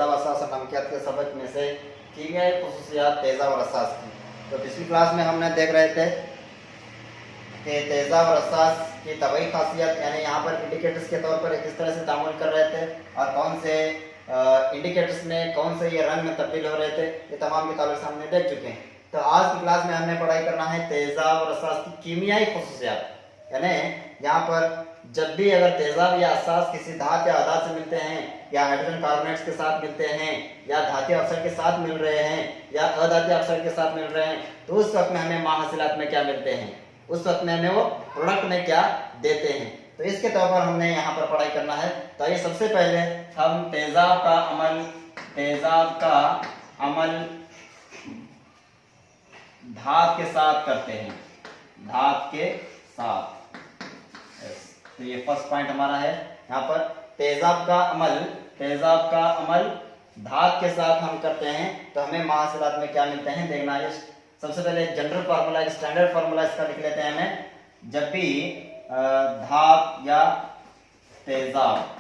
तेजाब असास और नमकियात के सबक में से कीमियाई खुसूसियात तेजाब और असास की। तो पिछली क्लास में हमने देख रहे थे कि तेजाब और असास की तबई खासियत यानी यहाँ पर इंडिकेटर्स के तौर पर किस तरह से तामुल कर रहे थे और कौन से इंडिकेटर्स में कौन से ये रंग में तब्दील हो रहे थे, ये तमाम के ताल्लुक से हमने देख चुके हैं। तो आज की क्लास में हमने पढ़ाई करना है तेजाब और असास की कीमियाई खुसूसियात, यानी यहाँ पर जब भी अगर तेजाब या असास किसी धात या अदात से मिलते हैं या हाइड्रोजन कार्बोनेट्स के साथ मिलते हैं या धातीय अक्सर के साथ मिल रहे हैं या अधातीय अक्सर के साथ मिल रहे हैं, तो उस वक्त में हमें माहासिलात में क्या मिलते हैं, उस वक्त में हमें वो प्रोडक्ट में क्या देते हैं। तो इसके तौर पर हमने यहाँ पर पढ़ाई करना है। तो ये सबसे पहले हम तेजाब का अमल धात के साथ करते हैं, धात के साथ। तो ये फर्स्ट पॉइंट हमारा है यहाँ पर, तेजाब का अमल धात के साथ हम करते हैं तो हमें महासिलात में क्या मिलते हैं देखना है। सबसे पहले जनरल फार्मूला, स्टैंडर्ड फार्मूला इसका लिख लेते हैं हमें। जब भी धात या तेजाब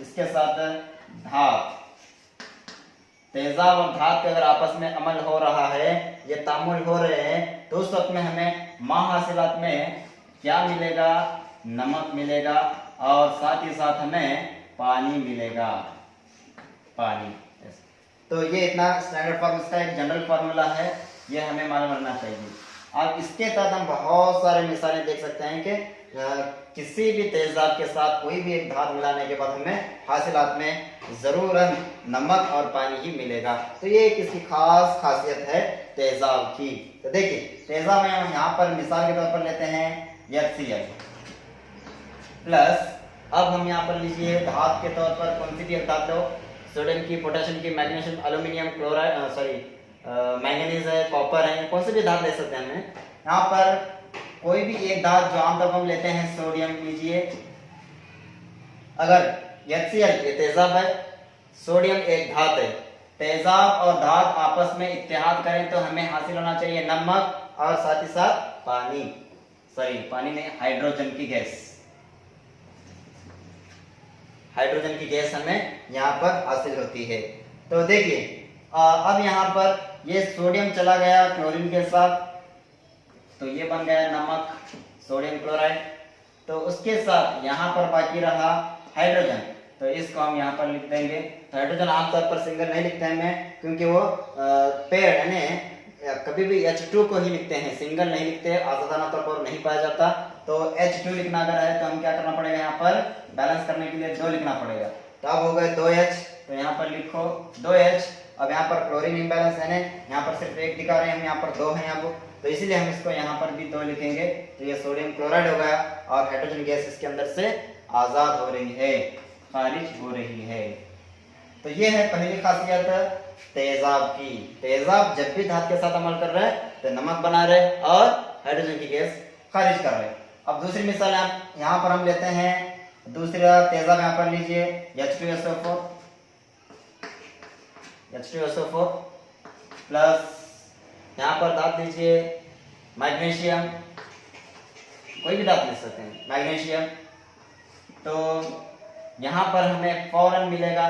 इसके साथ तेजाब और धात के अगर आपस में अमल हो रहा है, ये तामुल हो रहे हैं, तो उस वक्त में हमें माहासिलात में क्या मिलेगा, नमक मिलेगा और साथ ही साथ हमें पानी मिलेगा, पानी। तो ये इतना स्टैंडर्ड फार्मूला, इसका एक जनरल फार्मूला है, ये हमें मालूम रहना चाहिए। अब इसके तहत हम बहुत सारे मिसालें देख सकते हैं कि किसी भी तेजाब के साथ कोई भी एक धात मिलाने के बाद हमें हासिलात में जरूरन नमक और पानी ही मिलेगा। तो ये एक इसकी खास खासियत है तेजाब की। तो देखिए तेजाब में हम यहाँ पर मिसाल के तौर पर लेते हैं HCl प्लस, अब हम यहाँ पर लीजिए धात के तौर पर कौन सी भी धात लो, सोडियम की, पोटेशियम की, मैग्नीशियम, एल्यूमिनियम, क्लोराइड, मैंगनीज है, कॉपर है, कौन से भी धात ले सकते हैं हमें। यहाँ पर कोई भी एक धात जो आमतौर पर हम लेते हैं सोडियम लीजिए, अगर HCl ये तेजाब है, सोडियम एक धात है, तेजाब और धात आपस में इत्तेहाद करें तो हमें हासिल होना चाहिए नमक और साथ ही साथ पानी, पानी में हाइड्रोजन की गैस हमें यहाँ पर हासिल होती है। तो देखिए अब यहाँ पर ये सोडियम चला गया क्लोरीन के साथ, तो ये बन गया नमक, सोडियम क्लोराइड। तो उसके साथ यहाँ पर बाकी रहा हाइड्रोजन, तो इसको हम यहाँ पर लिख देंगे। तो हाइड्रोजन आमतौर पर सिंगल नहीं लिखते हैं मैं, क्योंकि वो पेड़ यानी कभी भी H2 को ही लिखते हैं, सिंगल नहीं लिखते, आजादाना तौर पर नहीं पाया जाता। तो H2 लिखना अगर है तो हम क्या करना पड़ेगा, यहाँ पर बैलेंस करने के लिए 2 लिखना पड़ेगा। तो अब हो गए 2H, तो यहाँ पर लिखो 2H। अब यहाँ पर क्लोरीन इम्बैलेंस है, यहाँ पर सिर्फ 1 दिखा रहे हैं हम, यहाँ पर 2 है यहाँ पर, तो इसीलिए हम इसको यहाँ पर भी 2 लिखेंगे। तो ये सोडियम क्लोराइड हो गया और हाइड्रोजन गैस इसके अंदर से आजाद हो रही है, खारिज हो रही है। तो ये है पहली खासियत तेजाब की। तेजाब जब भी धात के साथ अमल कर रहे हैं तो नमक बना रहे और हाइड्रोजन की गैस खारिज कर रहे हैं। अब दूसरी मिसाल यहाँ पर हम लेते हैं, दूसरा तेजाब यहाँ पर लीजिए H2SO4 प्लस यहाँ पर धात लीजिए मैग्नीशियम, कोई भी धात ले सकते हैं, मैग्नीशियम। तो यहाँ पर हमें फौरन मिलेगा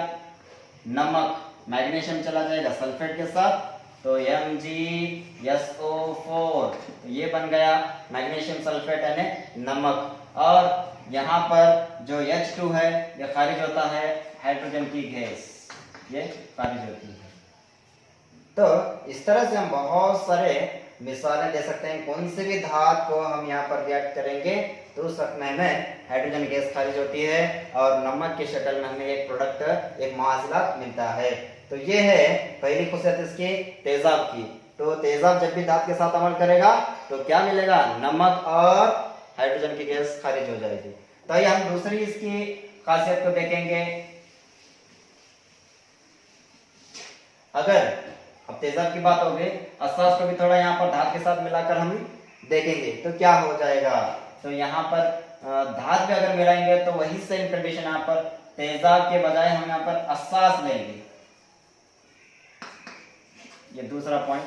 नमक, मैग्नीशियम चला जाएगा सल्फेट के साथ, तो MgSO4, तो ये बन गया मैग्नीशियम सल्फेट यानी नमक। और यहाँ पर जो H2 है ये खारिज होता है हाइड्रोजन की गैस, ये खारिज होती है। तो इस तरह से हम बहुत सारे मिसालें दे सकते हैं, कौन से भी धात को हम यहाँ पर रिएक्ट करेंगे तो उस वक्त में हमें हाइड्रोजन गैस खारिज होती है और नमक की शक्ल में हमें एक प्रोडक्ट, एक महासिलात मिलता है। तो ये है पहली खुशियत इसकी तेजाब की। तो तेजाब जब भी धात के साथ अमल करेगा तो क्या मिलेगा, नमक और हाइड्रोजन की गैस खारिज हो जाएगी। तो आइए हम दूसरी इसकी खासियत को देखेंगे। अगर अब तेजाब की बात हो गई, असास को भी थोड़ा यहाँ पर धात के साथ मिलाकर हम देखेंगे तो क्या हो जाएगा। तो यहाँ पर धात में अगर मिलाएंगे तो वही सेम कंडीशन, यहाँ पर तेजाब के बजाय हम यहाँ पर असास लेंगे। ये दूसरा पॉइंट,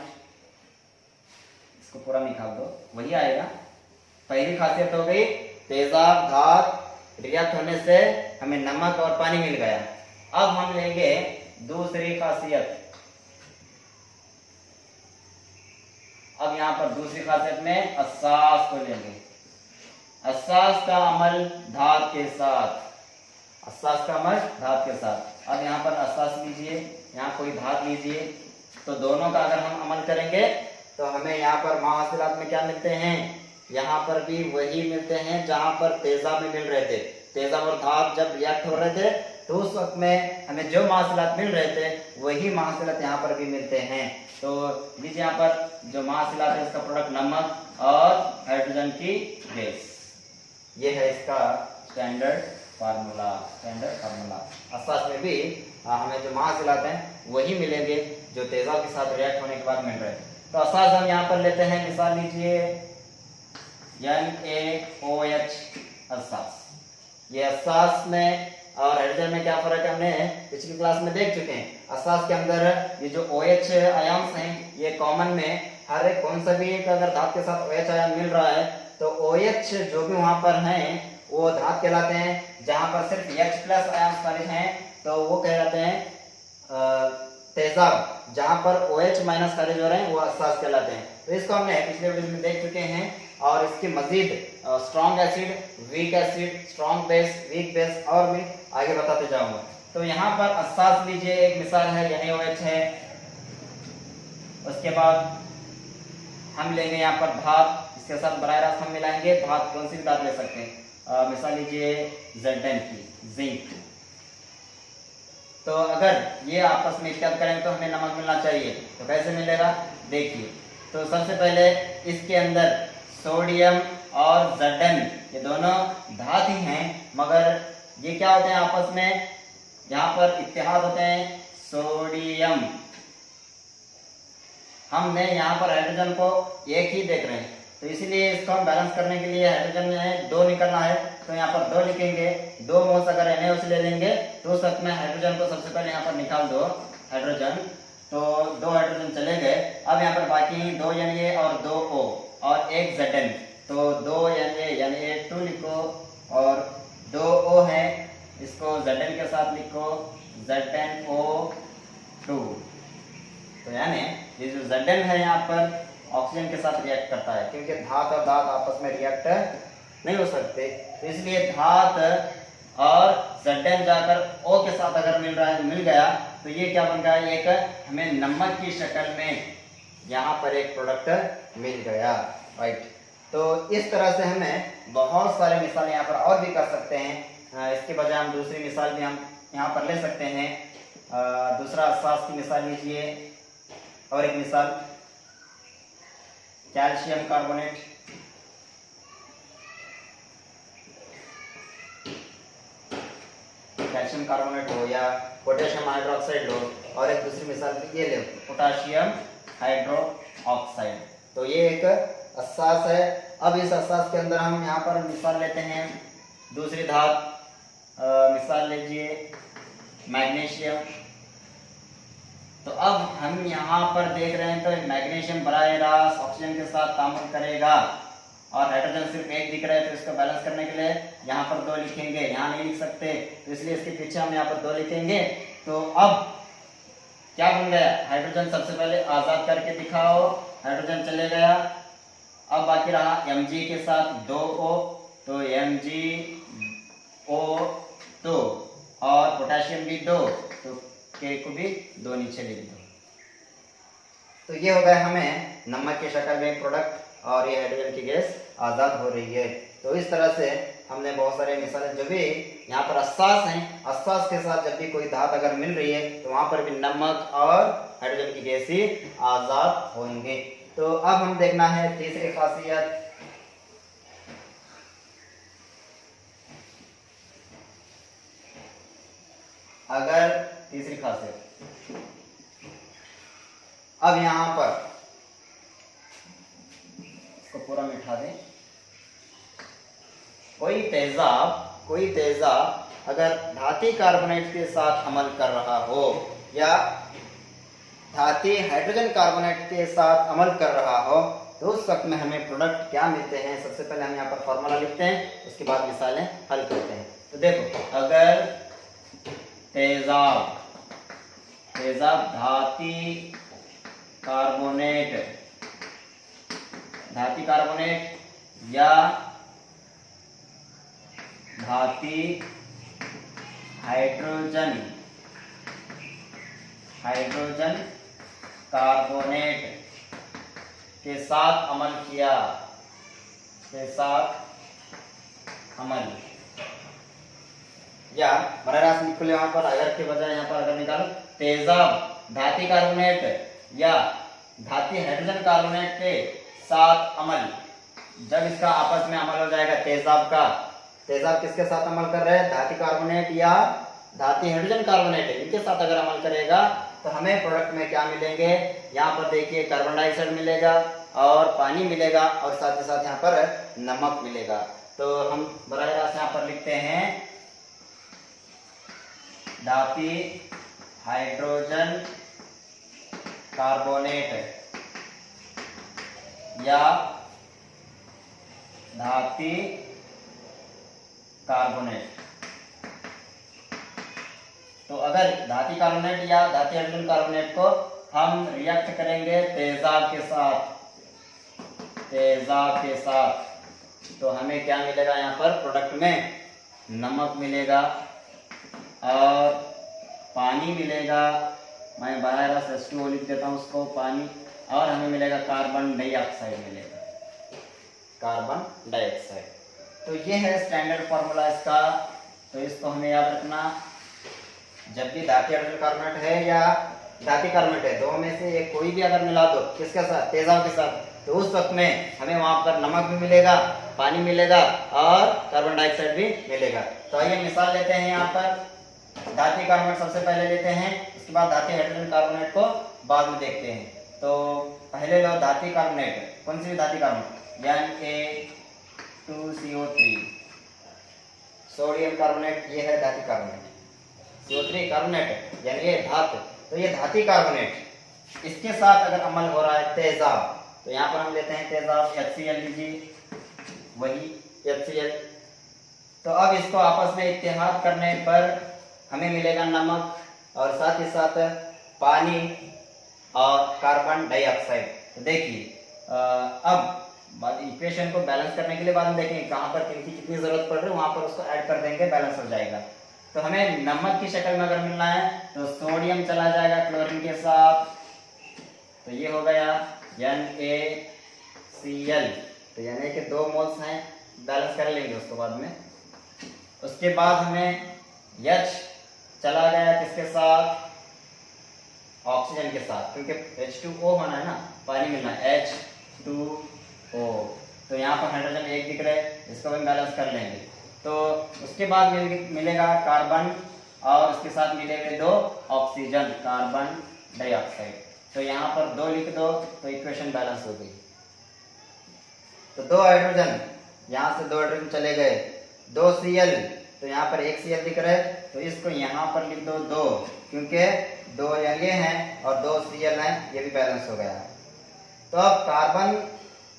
इसको पूरा निकाल दो, वही आएगा। पहली खासियत हो गई तेजाब धात रिएक्ट होने से हमें नमक और पानी मिल गया। अब हम लेंगे दूसरी खासियत। अब यहाँ पर दूसरी खासियत में असास को लेंगे। असास का अमल धात के साथ, असास का अमल धात के साथ। अब यहाँ पर असास लीजिए, यहाँ कोई धात लीजिए, तो दोनों का अगर हम अमल करेंगे तो हमें यहाँ पर महासिलात में क्या मिलते हैं, यहाँ पर भी वही मिलते हैं जहाँ पर तेजाब में मिल रहे थे। तेजाब और धात जब रिएक्ट हो रहे थे तो उस वक्त में हमें जो महासिलात मिल रहे थे वही महासिलात यहाँ पर भी मिलते हैं। तो लीजिए यहाँ पर जो महासिलात है इसका प्रोडक्ट नमक और हाइड्रोजन की गैस, ये है इसका स्टैंडर्ड फार्मूला। स्टैंडर्ड फार्मूला असास में भी हमें जो महासिलात हैं वही मिलेंगे जो तेजाब के साथ रिएक्ट होने के बाद मिल रहे हैं। तो असास हम यहाँ पर लेते हैं, मिसाल लीजिए NaOH असास। ये असास में और हाइड्रोजन में क्या फर्क है हमने पिछली क्लास में देख चुके हैं। असास के अंदर ये जो OH आयन्स हैं ये कॉमन में हर एक कौन सा भी एक अगर धात के साथ OH आयन मिल रहा है तो OH जो भी वहां पर हैं वो धात कहलाते हैं। जहां पर सिर्फ H+ आयन्स खारिज हैं तो वो कहलाते हैं तेजाब। जहां पर OH- खारिज हो रहे हैं वो असास कहलाते हैं। तो इसको हमने पिछले वीडियो में देख चुके हैं और इसके मजीद strong acid, weak acid, strong base, weak base और भी आगे बताते जाऊंगा। तो यहाँ पर असास लीजिए, एक मिसाल है NaOH है। उसके बाद हम लेंगे यहाँ पर धात, इसके साथ बराह रास्त हम मिलाएंगे धात, कौन सी भी धात ले सकते हैं। मिसाल लीजिए Zn की, जिंक। तो अगर ये आपस में इत्याद करेंगे तो हमें नमक मिलना चाहिए। तो कैसे मिलेगा देखिए। तो सबसे पहले इसके अंदर सोडियम और Zn ये दोनों धात ही हैं, मगर ये क्या होते हैं आपस में, यहाँ पर इत्तेहाद होते हैं सोडियम। हमने यहाँ पर हाइड्रोजन को एक ही देख रहे हैं तो इसलिए इसको हम बैलेंस करने के लिए हाइड्रोजन में 2 निकलना है तो यहाँ पर 2 लिखेंगे। 2 मोल्स अगर NaOH ले लेंगे तो उस वक्त में हाइड्रोजन को सबसे पहले यहाँ पर निकाल दो हाइड्रोजन, तो 2 हाइड्रोजन चले गए। अब यहाँ पर बाकी 2 Na और 2 O और 1 Zn, तो 2 Na यानी 2 लिखो और 2 O है, इसको Zn के साथ लिखो ZnO2। तो यानी ये जो Zn है यहाँ पर ऑक्सीजन के साथ रिएक्ट करता है, क्योंकि धात और धात आपस में रिएक्ट नहीं हो सकते, तो इसलिए धात और Zn जाकर O के साथ अगर मिल गया तो ये क्या बन गया, एक हमें नमक की शक्ल में यहाँ पर एक प्रोडक्ट मिल गया, राइट। तो इस तरह से हमें बहुत सारे मिसाल यहाँ पर और भी कर सकते हैं। इसके बजाय हम दूसरी मिसाल भी हम यहाँ पर ले सकते हैं। दूसरा असास की मिसाल लीजिए, और एक मिसाल कैल्शियम कार्बोनेट। कैल्शियम कार्बोनेट हो या पोटेशियम हाइड्रोक्साइड लो, और एक दूसरी मिसाल ये ले पोटेशियम हाइड्रोक्साइड। तो ये एक असास है। अब इस असास के अंदर हम यहाँ पर मिसाल लेते हैं दूसरी धात। मिसाल लीजिए मैग्नीशियम। तो अब हम यहाँ पर देख रहे हैं तो मैग्नीशियम बराह रास्त ऑक्सीजन के साथ तामुल करेगा और हाइड्रोजन सिर्फ एक दिख रहा है, तो इसको बैलेंस करने के लिए यहाँ पर 2 लिखेंगे, यहाँ नहीं लिख सकते तो इसलिए इसके पीछे हम यहाँ पर 2 लिखेंगे। तो अब क्या बन गया, हाइड्रोजन सबसे पहले आजाद करके दिखाओ, हाइड्रोजन चले गया। अब बाकी रहा Mg के साथ 2O, तो MgO2 और पोटेशियम भी 2, तो K को भी 2 नीचे लिख दो। तो ये हो गया हमें नमक की शक्ल में प्रोडक्ट, और ये हाइड्रोजन की गैस आज़ाद हो रही है। तो इस तरह से हमने बहुत सारे मिसालें, जो भी यहाँ पर असास हैं, असास के साथ जब भी कोई धात अगर मिल रही है तो वहां पर भी नमक और हाइड्रोजन की गैस ही आज़ाद होंगे। तो अब हम देखना है तीसरी खासियत। अगर तीसरी खासियत, अब यहां पर इसको पूरा मिटा दें। कोई तेजाब अगर धाती कार्बोनेट के साथ अमल कर रहा हो या धाती हाइड्रोजन कार्बोनेट के साथ अमल कर रहा हो तो उस वक्त में हमें प्रोडक्ट क्या मिलते हैं। सबसे पहले हम यहाँ पर फॉर्मूला लिखते हैं, उसके बाद मिसालें हल करते हैं। तो देखो, अगर तेजाब, तेजाब धाती कार्बोनेट, धाती कार्बोनेट या धाती हाइड्रोजन, हाइड्रोजन कार्बोनेट के साथ अमल किया, के साथ अमल, या बराबर लिख लो यहाँ पर, अगर के बजाय यहाँ पर अगर निकालो तेजाब धाती कार्बोनेट या धाती हाइड्रोजन कार्बोनेट के साथ अमल, जब इसका आपस में अमल हो जाएगा तेजाब का, तेजाब किसके साथ अमल कर रहे हैं, धाती कार्बोनेट या धाती हाइड्रोजन कार्बोनेट, इनके साथ अगर अमल करेगा तो हमें प्रोडक्ट में क्या मिलेंगे, यहाँ पर देखिए कार्बन डाइऑक्साइड मिलेगा और पानी मिलेगा और साथ ही साथ यहाँ पर नमक मिलेगा। तो हम बराह रास्त यहाँ पर लिखते हैं धाती हाइड्रोजन कार्बोनेट या धाती कार्बोनेट। तो अगर धाती कार्बोनेट या धाती हाइड्रोजन कार्बोनेट को हम रिएक्ट करेंगे तेजाब के साथ, तेजाब के साथ, तो हमें क्या मिलेगा, यहाँ पर प्रोडक्ट में नमक मिलेगा और पानी मिलेगा, मैं बाहर H2O लिख देता हूँ उसको, पानी, और हमें मिलेगा कार्बन डाइऑक्साइड मिलेगा, कार्बन डाइऑक्साइड। तो ये है स्टैंडर्ड फॉर्मूला इसका। तो इसको हमें याद रखना, जब भी धाती हाइड्रोजन कार्बोनेट है या धाती कार्बोनेट है, दो में से एक कोई भी अगर मिला दो किसके साथ, तेजाब के साथ, तो उस वक्त में हमें वहां पर नमक भी मिलेगा, पानी मिलेगा और कार्बन डाइऑक्साइड भी मिलेगा। तो आइए मिसाल लेते हैं, यहाँ पर धाती कार्बोनेट सबसे पहले लेते हैं, उसके बाद धाती हाइड्रोजन कार्बोनेट को बाद में देखते हैं। तो पहले लो धाती कार्बोनेट, कौन सी भी धाती कार्बोनेट, Na2CO3, सोडियम कार्बोनेट, ये है धाती कार्बोनेट, CO3 कार्बोनेट यानी ये धातु, तो ये धाती कार्बोनेट, इसके साथ अगर अमल हो रहा है तेजाब, तो यहाँ पर हम लेते हैं तेजाब HCl लीजिए, वही HCl। तो अब इसको आपस में इत्तेहाद करने पर हमें मिलेगा नमक और साथ ही साथ पानी और कार्बन डाइऑक्साइड। तो देखिए अब इक्वेशन को बैलेंस करने के लिए बाद में देखेंगे कहाँ पर किनकी कितनी जरूरत पड़ रही है, वहां पर उसको ऐड कर देंगे, बैलेंस हो जाएगा। तो हमें नमक की शक्ल में अगर मिलना है तो सोडियम चला जाएगा क्लोरीन के साथ, तो ये हो गया NaCl, तो यानी कि 2 मोल्स हैं, बैलेंस कर लेंगे उसको बाद में। उसके बाद हमें H चला गया किसके साथ, ऑक्सीजन के साथ, क्योंकि H2O होना है ना, पानी मिलना है, H2O। तो यहाँ पर हाइड्रोजन 1 दिख रहा है, इसको भी बैलेंस कर लेंगे। तो उसके बाद मिलेगा कार्बन और उसके साथ मिलेंगे 2 ऑक्सीजन, कार्बन डाइऑक्साइड। तो यहाँ पर 2 लिख दो तो इक्वेशन बैलेंस हो गई। तो 2 हाइड्रोजन, यहाँ से 2 हाइड्रोजन चले गए, 2 Cl, तो यहाँ पर 1 Cl दिख रहा है, तो इसको यहाँ पर लिख दो 2, क्योंकि 2 ये हैं और 2 Cl हैं, ये भी बैलेंस हो गया। तो अब कार्बन,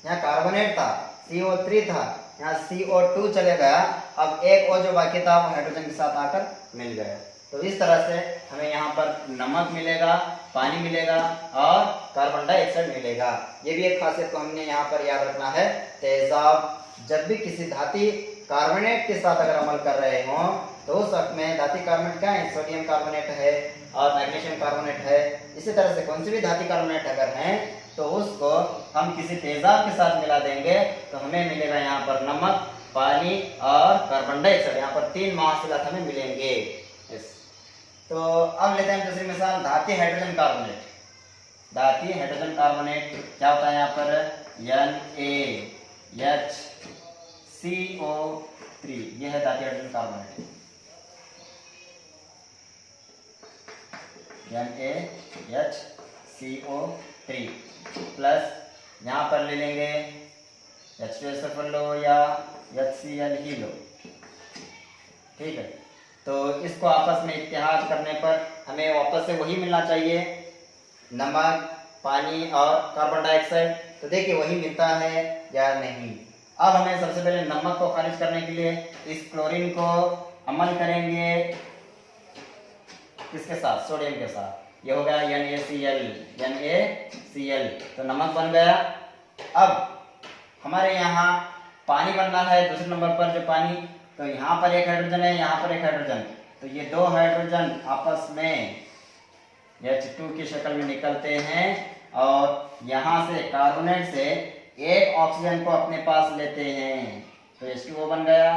यहाँ कार्बोनेट था, CO3 था, यहाँ CO2 चले गया, अब एक और जो बाकी था वो हाइड्रोजन के साथ आकर मिल गया। तो इस तरह से हमें यहाँ पर नमक मिलेगा, पानी मिलेगा और कार्बन डाइऑक्साइड मिलेगा। ये भी एक खासियत को हमने यहाँ पर याद रखना है। तेजाब जब भी किसी धाती कार्बोनेट के साथ अगर अमल कर रहे हों तो उस वक्त में धाती कार्बोनेट क्या है, सोडियम कार्बोनेट है और मैग्नीशियम कार्बोनेट है। इसी तरह से कौन सी भी धाती कार्बोनेट अगर हैं तो उसको हम किसी तेजाब के साथ मिला देंगे तो हमें मिलेगा यहाँ पर नमक, पानी और कार्बन डाइऑक्साइड। यहाँ पर 3 महासिलात हमें मिलेंगे। तो अब लेते हैं दूसरी मिसाल, धाती हाइड्रोजन कार्बोनेट। धाती हाइड्रोजन कार्बोनेट क्या होता है, यहाँ पर NaHCO3, यह है धाती हाइड्रोजन कार्बोनेट। NaHCO3 प्लस यहाँ पर ले लेंगे H2SO4 लो या HCl ही लो, ठीक है। तो इसको आपस में इत्तेहाद करने पर हमें वापस से वही मिलना चाहिए, नमक, पानी और कार्बन डाइऑक्साइड। तो देखिए वही मिलता है या नहीं। अब हमें सबसे पहले नमक को खारिज करने के लिए इस क्लोरीन को अमल करेंगे किसके साथ, सोडियम के साथ। ये हो गया NaCl, तो नमक बन गया। अब हमारे यहाँ पानी बनना है दूसरे नंबर पर जो पानी, तो यहाँ पर एक हाइड्रोजन है, यहाँ पर एक हाइड्रोजन, तो ये दो हाइड्रोजन आपस में H2 की शक्ल में निकलते हैं और यहाँ से कार्बोनेट से एक ऑक्सीजन को अपने पास लेते हैं, तो H2O बन गया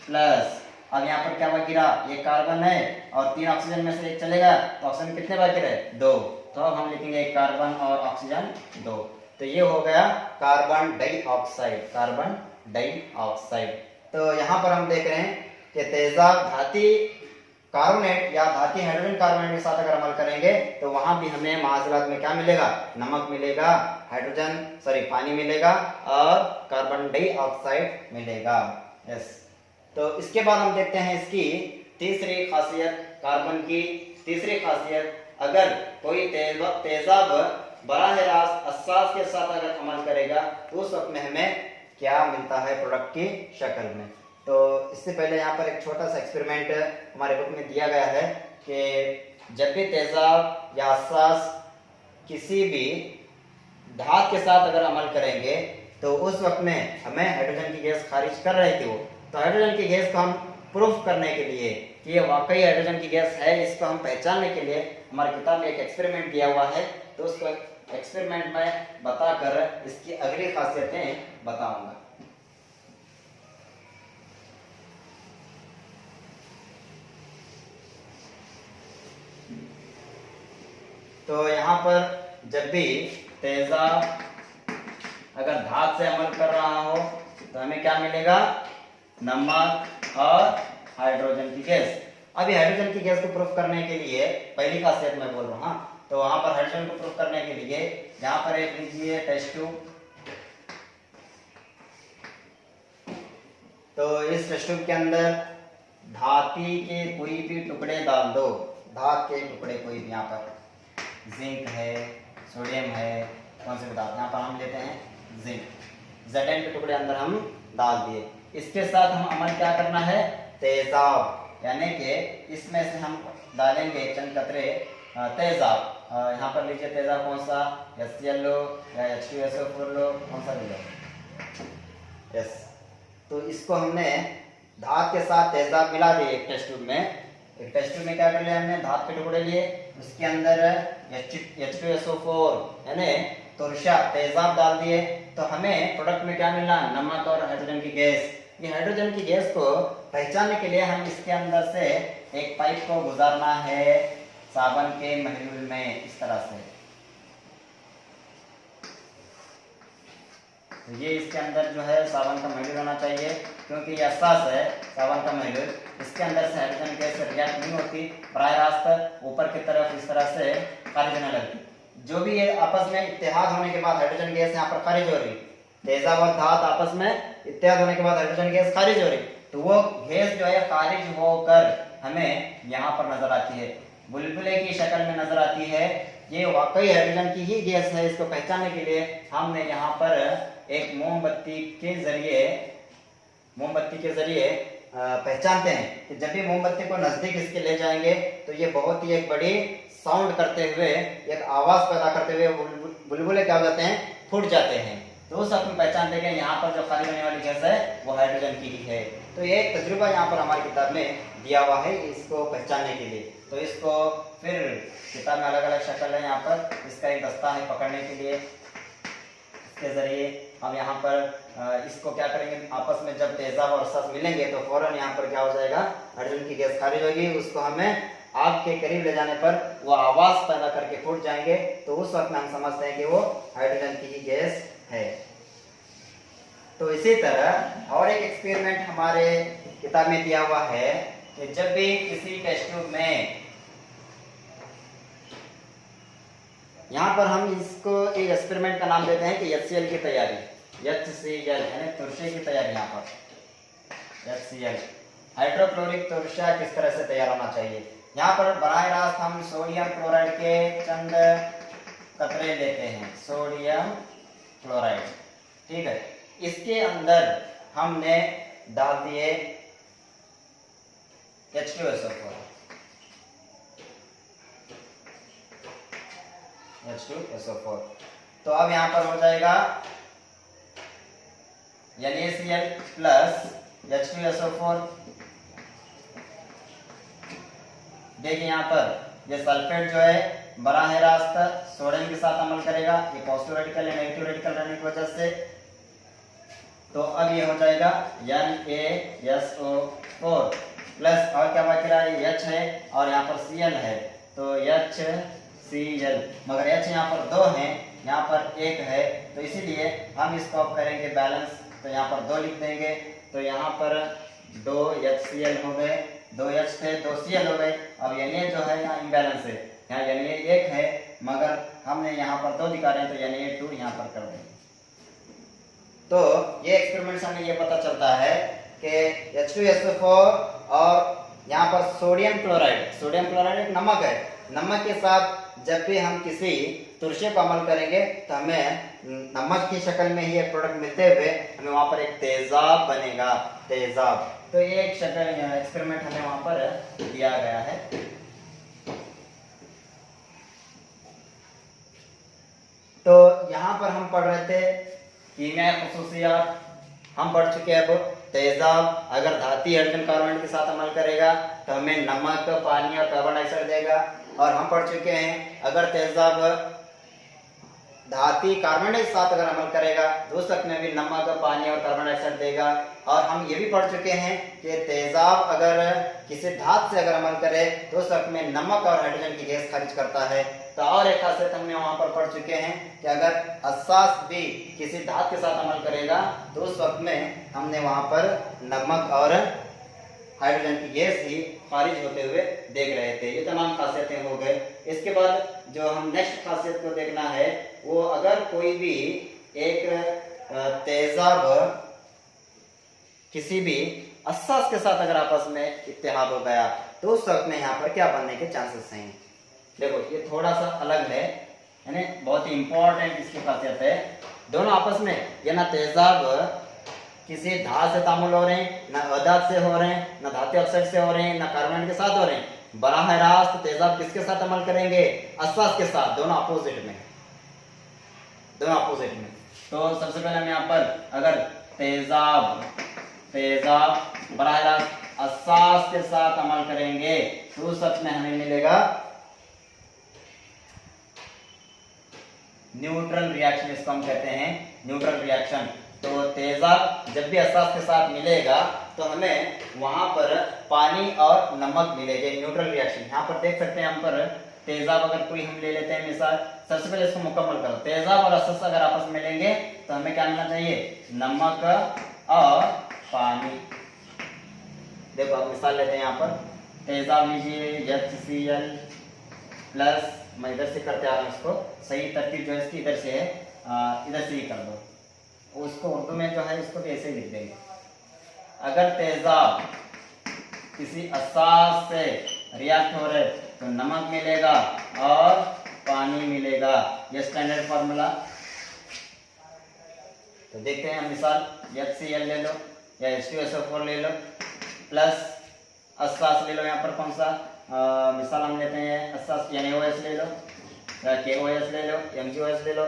प्लस। अब यहाँ पर क्या बाकी रहा, एक कार्बन है और 3 ऑक्सीजन में से एक चलेगा, तो ऑक्सीजन कितने बाकी रहे, 2, तो अब हम लिखेंगे एक कार्बन और ऑक्सीजन 2, तो ये हो गया कार्बन डाइऑक्साइड। तो यहाँ पर हम देख रहे हैं कि तेजाब धाती कार्बोनेट या धाती हाइड्रोजन कार्बोनेट के साथ अगर अमल करेंगे तो वहां भी हमें महाजलात में क्या मिलेगा, नमक मिलेगा, पानी मिलेगा और कार्बन डाइऑक्साइड मिलेगा। यस, तो इसके बाद हम देखते हैं इसकी तीसरी खासियत, कार्बन की तीसरी खासियत, अगर कोई तेजाब बराह रास्त असास के साथ अगर अमल करेगा तो उस वक्त में हमें क्या मिलता है, प्रोडक्ट की शक्ल में। तो इससे पहले यहाँ पर एक छोटा सा एक्सपेरिमेंट हमारे बुक में दिया गया है कि जब भी तेजाब या असास किसी भी धात के साथ अगर अमल करेंगे तो उस वक्त में हमें हाइड्रोजन की गैस खारिज कर रही थी वो, तो हाइड्रोजन की गैस को हम प्रूफ करने के लिए कि ये वाकई हाइड्रोजन की गैस है, इसको हम पहचानने के लिए हमारी किताब में एक एक्सपेरिमेंट दिया हुआ है, तो उसको एक्सपेरिमेंट में बताकर इसकी अगली खासियतें बताऊंगा। तो यहाँ पर जब भी तेजाब अगर धात से अमल कर रहा हो तो हमें क्या मिलेगा, नमक और हाइड्रोजन की गैस। अभी हाइड्रोजन की गैस को प्रूफ करने के लिए पहली खासियत मैं बोल रहा हूँ, तो वहां पर हाइड्रोजन को प्रूफ करने के लिए यहाँ पर एक लीजिए टेस्ट ट्यूब, तो इस टेस्ट ट्यूब के अंदर धाती के कोई भी टुकड़े डाल दो, धात के टुकड़े कोई भी, यहाँ पर जिंक है, सोडियम है, कौन से धात, यहाँ पर हम लेते हैं जिंक, Zn के टुकड़े अंदर हम डाल दिए। इसके साथ हम अमल क्या करना है, तेजाब, यानी कि इसमें से हम डालेंगे चंद कतरे तेजाब। यहाँ पर लीजिए तेजाब कौन सा, HCl लो या H2SO4 लो, कौन सा लो। यस, तो इसको हमने धात के साथ तेजाब मिला दिए एक टेस्ट ट्यूब में। एक टेस्ट ट्यूब में क्या कर लिया हमने, धात के टुकड़े लिए, उसके अंदर H2SO4 यानी तुरशा तेजाब डाल दिए, तो हमें प्रोडक्ट में क्या मिला, नमक और हाइड्रोजन की गैस। ये हाइड्रोजन की गैस को पहचानने के लिए हम इसके अंदर से एक पाइप को गुजारना है साबन के महलूल में, इस तरह से। तो ये इसके अंदर जो है साबन का महलूल होना चाहिए, क्योंकि ये असास है साबन का महलूल, इसके अंदर से हाइड्रोजन गैस रिएक्ट नहीं होती, बराह रास्त ऊपर की तरफ इस तरह से खारिज होने लगती। जो भी ये आपस में इत्तेहाद होने के बाद हाइड्रोजन गैस यहाँ पर खारिज हो रही, तेजाब और धात आपस में इत्तेहाद होने के बाद हाइड्रोजन गैस खारिज हो रही, तो वो गैस जो है खारिज होकर हमें यहाँ पर नजर आती है, बुलबुले की शक्ल में नजर आती है। ये वाकई हाइड्रोजन की ही गैस है, इसको पहचानने के लिए हमने यहाँ पर एक मोमबत्ती के जरिए पहचानते हैं कि जब भी मोमबत्ती को नजदीक इसके ले जाएंगे तो ये बहुत ही एक बड़ी साउंड करते हुए, एक आवाज पैदा करते हुए बुलबुले क्या हो जाते हैं, फूट जाते हैं। तो उस वक्त में पहचानते हैं कि यहाँ पर जो खारिज होने वाली गैस है वो हाइड्रोजन की ही है। तो ये एक तजुर्बा यहाँ पर हमारी किताब में दिया हुआ है इसको पहचानने के लिए। तो इसको फिर किताब में अलग अलग शक्ल है, यहाँ पर इसका एक दस्ता है पकड़ने के लिए, इसके जरिए हम यहाँ पर इसको क्या करेंगे, आपस में जब तेजाब और असास मिलेंगे तो फौरन यहाँ पर क्या हो जाएगा, हाइड्रोजन की गैस खारिज होगी, उसको हमें आग के करीब ले जाने पर वो आवाज पैदा करके फूट जाएंगे, तो उस वक्त में हम समझते हैं कि वो हाइड्रोजन की ही गैस है। तो इसी तरह और एक एक्सपेरिमेंट हमारे किताब में दिया हुआ है कि जब भी किसी टेस्ट ट्यूब में, यहाँ पर हम इसको एक एक्सपेरिमेंट का नाम देते हैं कि HCl की तैयारी, HCl यानी तुरशे की तैयारी। यहाँ पर HCl हाइड्रोक्लोरिक तुरशा किस तरह से तैयार होना चाहिए। यहाँ पर बराह रास्त हम सोडियम क्लोराइड के चंद कतरे लेते हैं, सोडियम क्लोराइड, ठीक है। इसके अंदर हमने डाल दिए H2SO4, H2SO4। तो अब यहाँ पर हो जाएगा NaCl प्लस H2SO4। देखिए यहाँ पर ये सल्फेट जो है बराह रास्त सोडियम के साथ अमल करेगा, ये पॉजिटिव रेडिकल या नेगेटिव रेडिकल रहने की वजह से। तो अब ये हो जाएगा NaSO4 प्लस और क्या बाकी रहा है, H है और यहाँ पर Cl है, तो HCl, मगर H यहाँ पर 2 है, यहाँ पर 1 है, तो इसीलिए हम इसको अब करेंगे बैलेंस, तो यहाँ पर 2 लिख देंगे। तो यहाँ पर 2 HCl हो गए, 2 H थे 2 Cl हो गए। अब Na जो है यहाँ इम्बैलेंस है, यहाँ Na 1 है मगर हमने यहाँ पर 2 दिखा रहे हैं, तो Na 2 यहाँ पर कर देंगे। तो ये एक्सपेरिमेंट से हमें ये पता चलता है कि H2SO4 और यहाँ पर सोडियम क्लोराइड एक नमक है, नमक के साथ जब भी हम किसी तुरशे को अमल करेंगे तो हमें नमक की शक्ल में ही एक प्रोडक्ट मिलते हुए हमें वहां पर एक तेजाब बनेगा, तेजाब। तो ये एक शक्ल एक्सपेरिमेंट हमें वहां पर दिया गया है। तो यहाँ पर हम पढ़ रहे थे कीमियाई खुसूसियात, हम पढ़ चुके हैं। अब तेजाब अगर धाती हाइड्रोजन कार्बोनेट के साथ अमल करेगा तो हमें नमक, पानी और कार्बन डाइऑक्साइड देगा। और हम पढ़ चुके हैं अगर तेजाब धाती कार्बोनेट के साथ अगर अमल करेगा तो उस वक्त में भी नमक, पानी और कार्बन डाइऑक्साइड देगा। और हम ये भी पढ़ चुके हैं कि तेजाब अगर किसी धात से अगर अमल करे तो उस वक्त में नमक और हाइड्रोजन की गैस खारिज करता है। तो और एक खासियत हमने वहां पर पढ़ चुके हैं कि अगर असास भी किसी धात के साथ अमल करेगा तो उस वक्त में हमने वहां पर नमक और हाइड्रोजन की गैस ही खारिज होते हुए देख रहे थे। ये तमाम खासियतें हो गए। इसके बाद जो हम नेक्स्ट खासियत को देखना है वो अगर कोई भी एक तेजाब किसी भी असास के साथ अगर आपस में इत्तेहाद हो गया तो उस वक्त में यहाँ पर क्या बनने के चांसेस हैं। देखो ये थोड़ा सा अलग है, यानी बहुत ही इंपॉर्टेंट इसकी खासियत है। दोनों आपस में ये ना तेजाब किसी धात से तामुल हो रहे हैं, ना अधात से हो रहे हैं, ना धातु ऑक्साइड से हो रहे हैं, ना कार्बन के साथ हो रहे हैं। बराह रास्त तेजाब किसके साथ अमल करेंगे, असास के साथ, दोनों अपोजिट में, दोनों अपोजिट में। तो सबसे पहले हम यहाँ पर अगर तेजाब बराह रास्त असास के साथ अमल करेंगे तो उस वक्त में हमें मिलेगा न्यूट्रल रिएक्शन, इसको हम कहते हैं न्यूट्रल रिएक्शन। तो तेजाब जब भी असास के साथ मिलेगा तो हमें वहां पर पानी और नमक मिलेगा, न्यूट्रल रिएक्शन। यहाँ पर देख सकते हैं हम पर तेजाब अगर कोई हम ले लेते हैं मिसाल, सबसे पहले इसको मुकम्मल करो। तेजाब और असास अगर आपस में मिलेंगे तो हमें क्या मिलना चाहिए, नमक और पानी। देखो अब मिसाल लेते हैं यहाँ पर तेजाब लीजिए HCl प्लस, मैं इधर से करते आ रहा हूँ, इसको सही तरतीब जो है इसकी इधर से है, इधर से ही कर दो। उसको उर्दू में जो है इसको भी ऐसे ही लिख देंगे। अगर तेजाब किसी असास से रिएक्ट हो रहे तो नमक मिलेगा और पानी मिलेगा, ये स्टैंडर्ड फार्मूला। तो देखते हैं मिसाल HCl ले लो या H2SO4 ले लो प्लस असास ले लो। यहाँ पर कौन सा मिसाल हम लेते हैं, असास NaOH ले लो या KOH ले लो, MgOH ले लो।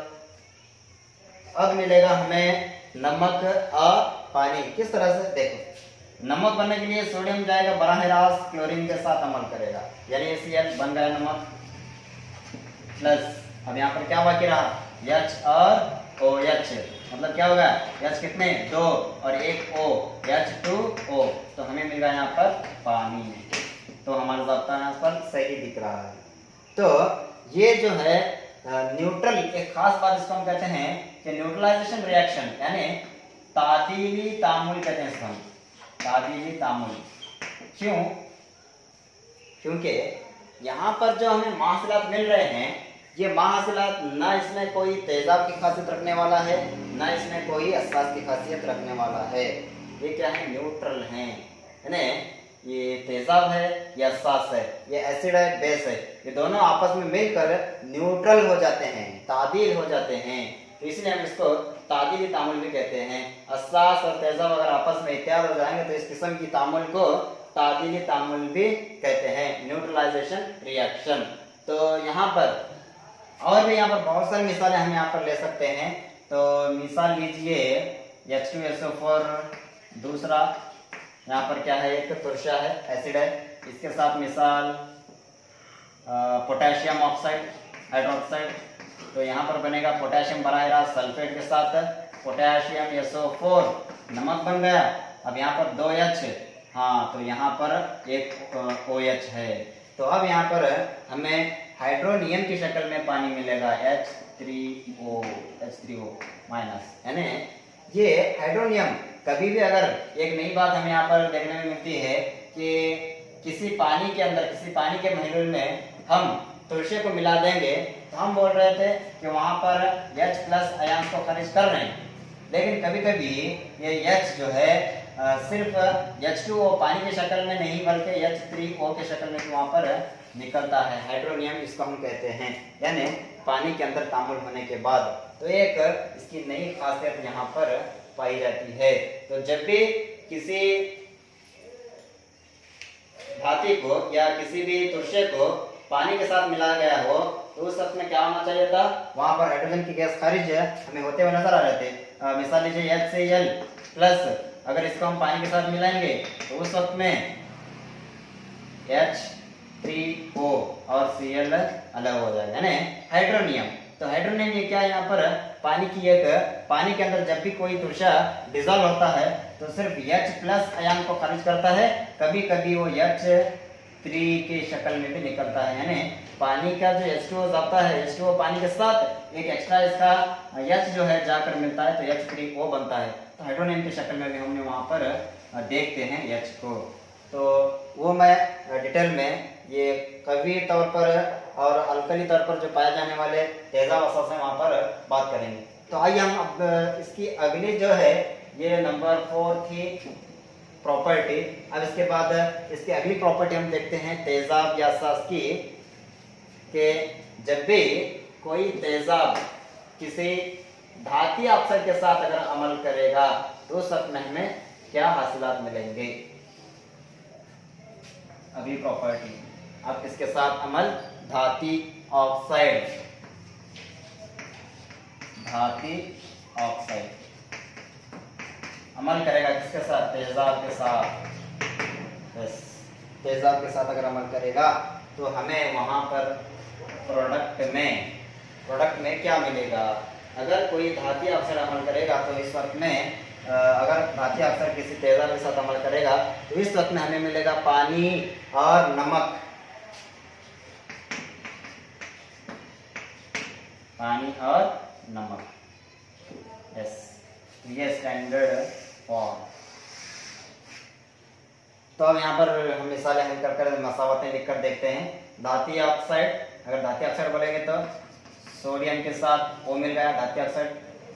अब मिलेगा हमें नमक और पानी। किस तरह से, देखो नमक बनने के लिए सोडियम जाएगा बराह रास्त क्लोरीन के साथ अमल करेगा, यानी Cl बन गया नमक प्लस, अब यहाँ पर क्या बाकी रहा, H और OH, मतलब क्या होगा, H कितने 2 और 1 O, H2O, तो हमें मिल रहा है यहाँ पर पानी। तो हमारा ज़ाब्ता यहाँ पर सही दिख रहा है। तो ये जो है न्यूट्रल, एक खास बात इसको हम कहते हैं कि न्यूट्रलाइजेशन रिएक्शन, यानी तादीली तामुल कहते हैं इसको हम, तादीली तामुल। क्यों, क्योंकि यहाँ पर जो हमें महासिलात मिल रहे हैं ये महासिलात ना इसमें कोई तेजाब की खासियत रखने वाला है ना इसमें कोई असास की खासियत रखने वाला है। ये क्या है, न्यूट्रल हैं, यानी ये तेजाब है या असास है, ये एसिड है, बेस है, ये दोनों आपस में मिलकर न्यूट्रल हो जाते हैं, तादील हो जाते हैं। तो इसलिए हम इसको तादीली तामुल भी कहते हैं। असास और तेजाब अगर आपस में इत्याद हो जाएंगे तो इस किस्म की तामुल को तादीली तामुल भी कहते हैं, न्यूट्रलाइजेशन रिएक्शन। तो यहाँ पर और भी यहाँ पर बहुत सारी मिसालें हम यहाँ पर ले सकते हैं। तो मिसाल लीजिए H2SO4, दूसरा यहाँ पर क्या है, एक तुरशा है, एसिड है, इसके साथ मिसाल पोटेशियम ऑक्साइड, हाइड्रोक्साइड। तो यहाँ पर बनेगा पोटेशियम बराह रास्त सल्फेट के साथ पोटेशियम SO4, नमक बन गया। अब यहाँ पर 2H, हाँ तो यहाँ पर एक OH है। तो अब यहाँ पर हमें हाइड्रोनियम की शक्ल में पानी मिलेगा, H3O माइनस। यानी ये हाइड्रोनियम, कभी भी अगर एक नई बात हमें यहाँ पर देखने में मिलती है कि किसी पानी के अंदर, किसी पानी के मॉलिक्यूल में हम तुलसी को मिला देंगे, तो हम बोल रहे थे कि वहां पर H+ आयन को खारिज कर रहे हैं। लेकिन कभी कभी ये H जो है सिर्फ H2O पानी की शक्ल में नहीं बल्कि H3O की शक्ल में वहां पर निकलता है, हाइड्रोनियम इसको हम कहते हैं, यानी पानी के अंदर तामुल होने के बाद। तो एक इसकी नई खासियत यहाँ पर पाई जाती है। तो जब भी किसी धातु को या किसी भी तुरशे को पानी के साथ मिलाया गया हो, तो उस वक्त में क्या होना चाहिए था, वहां पर हाइड्रोजन की गैस खारिज हमें होते हुए नजर आ रहे थे। मिसाल लीजिए HCl+, अगर इसको हम पानी के साथ मिलाएंगे तो उस वक्त में H3O और Cl अलग हो जाएगा, यानी हाइड्रोनियम। तो हाइड्रोनियम ये क्या है, यहाँ पर पानी की एक, पानी के अंदर जब भी कोई तुरशा डिजॉल्व होता है तो सिर्फ H+ आयन को खारिज करता है, कभी कभी वो H3 की शक्ल में भी निकलता है। यानी पानी का जो H2O जाता है, H2O पानी के साथ एक एक्स्ट्रा इसका H जो है जाकर मिलता है तो H3O बनता है। तो हाइड्रोनियम की शक्ल में भी हमने वहां पर देखते हैं H को। तो वो मैं डिटेल में ये कवि तौर पर और अल्कली तौर पर जो पाए जाने वाले तेजाब असास है वहां पर बात करेंगे। तो आइए हम अब इसकी अगली जो है, ये नंबर 4 थी प्रॉपर्टी। अब इसके बाद इसकी अगली प्रॉपर्टी हम देखते हैं तेजाब या असास की, कि जब भी कोई तेजाब किसी धातु ऑक्साइड के साथ अगर अमल करेगा तो उस वक्त में हमें क्या हासिलात मिलेंगे। अगली प्रॉपर्टी, अब किसके साथ अमल, धातु ऑक्साइड, धातु ऑक्साइड अमल करेगा किसके साथ, तेजाब के साथ। बस तेजाब के साथ अगर अमल करेगा तो हमें वहां पर प्रोडक्ट में क्या मिलेगा। अगर कोई धातु ऑक्साइड अमल करेगा तो इस वक्त में अगर धातु ऑक्साइड किसी तेजाब के साथ अमल करेगा तो इस वक्त में हमें मिलेगा पानी और नमक, पानी और नमक। यस, ये स्टैंडर्ड फॉर्म। तो अब यहाँ पर हम मिसालें हल कर मसावतें लिखकर देखते हैं। धातु ऑक्साइड, अगर धातु ऑक्साइड बोलेंगे तो सोडियम के साथ O मिल गया, धातु ऑक्साइड,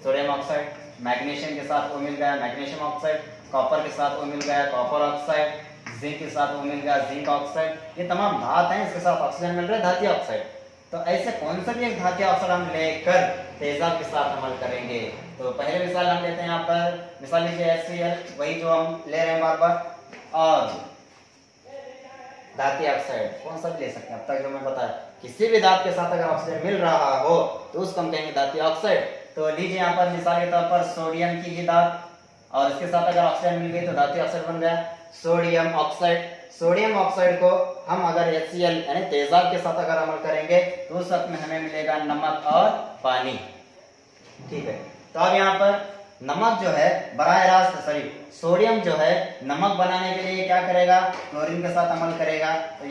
सोडियम ऑक्साइड। मैग्नीशियम के साथ O मिल गया, मैग्नीशियम ऑक्साइड। कॉपर के साथ O मिल गया, कॉपर ऑक्साइड। जिंक के साथ O मिल गया, जिंक ऑक्साइड। ये तमाम धात हैं, इसके साथ ऑक्सीजन मिल रहा है, धातु ऑक्साइड। तो ऐसे कौन सा भी एक धातु ऑक्साइड हम लेकर तेजाब के साथ अमल करेंगे। तो पहले मिसाल हम लेते हैं यहाँ पर, मिसाल लीजिए HCl, वही जो हम ले रहे हैं बार बार, और धातु ऑक्साइड कौन सा भी ले सकते हैं। अब तक जो मैं बताया, किसी भी धातु के साथ अगर ऑक्सीजन मिल रहा हो तो उसको हम कहेंगे धातु ऑक्साइड। तो लीजिए यहाँ पर मिसाल के तौर पर सोडियम की ही धातु, और इसके साथ अगर ऑक्सीजन मिल गई तो धातु ऑक्साइड बन गया सोडियम ऑक्साइड। सोडियम ऑक्साइड को हम अगर HCl यानी तेजाब के साथ अगर अमल करेंगे तो उस वक्त में हमें मिलेगा नमक और पानी। ठीक है, तो अब यहाँ पर नमक जो है बराह रास्त, सोडियम जो है नमक बनाने के लिए क्या करेगा, क्लोरीन के साथ अमल करेगा। तो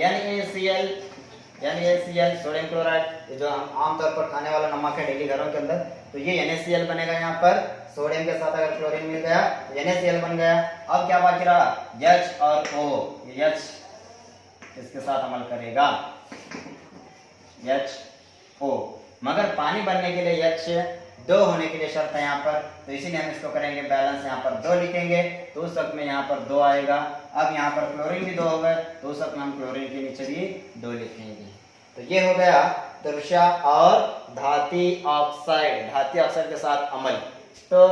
NaCl सोडियम क्लोराइड, ये जो हम आमतौर पर खाने वाला नमक है डेली घरों के अंदर, तो ये NaCl बनेगा। यहाँ पर सोडियम के साथ अगर क्लोरीन मिल गया तो NaCl बन गया। अब क्या बाकी रहा, H और O। ये H इसके साथ अमल करेगा, HO। मगर पानी बनने के लिए H2 होने के लिए शर्त है यहाँ पर, तो इसीलिए हम इसको करेंगे बैलेंस, यहाँ पर 2 लिखेंगे तो उस वक्त में यहाँ पर 2 आएगा। अब यहाँ पर क्लोरीन भी 2 हो गए तो उस वक्त में हम क्लोरीन के नीचे भी 2 लिखेंगे। तो ये हो गया तुरशा और धातु ऑक्साइड के साथ अमल। तो